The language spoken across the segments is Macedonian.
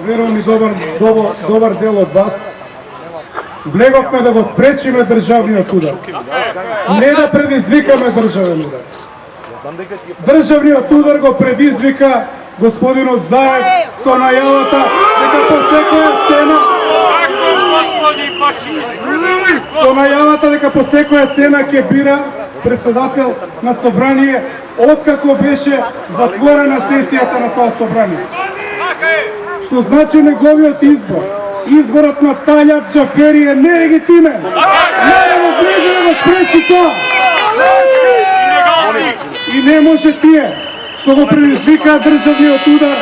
верувам и добар дел од вас, влеговме да го спречиме државниот удар. Не да предизвикаме државен удар. Државниот удар го предизвика господинот Заев со најавата дека по секоја цена ќе бира председател на собрание откако беше затворена сесијата на тоа собрание. Што значи неговиот избор. Изборот на Талјат Џафери е нелегитимен. Не го влезе да го спречи тоа. И не може тие што го предизвикаат државниот удар,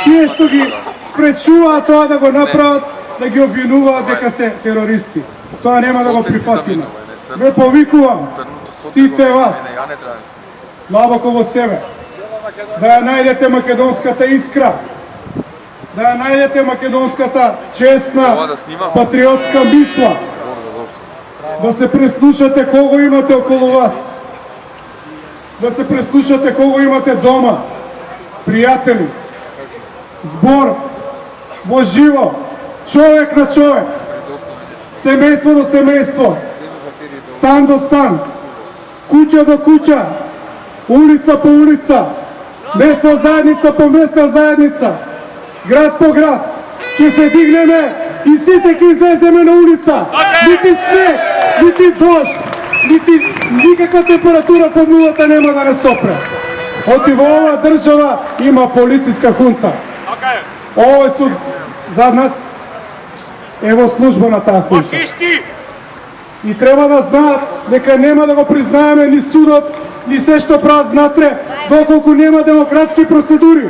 тие што ги спречуваат тоа да го направат, да ги обвинуваат дека се терористи. Тоа нема да го прифатиме. Ве повикувам сите вас, длабоко во себе, да ја најдете македонската искра, да ја најдете македонската честна, патриотска мисла, да се преслушате кого имате околу вас, да се преслушате кого имате дома, пријатели, збор во живо, човек на човек, семејство до семејство, стан до стан, куќа до куќа, улица по улица, местна заедница по местна заедница, град по град, ќе се дигнеме и сите ќе излеземе на улица. Нити снег, нити дожд, нити никаква температура под нулата нема да не сопре. Оти во оваа држава има полициска хунта. Овој суд за нас е во служба на таа хунта. И треба да знаат дека нема да го признаеме ни судот, ни се што прават внатре, доколку нема демократски процедури.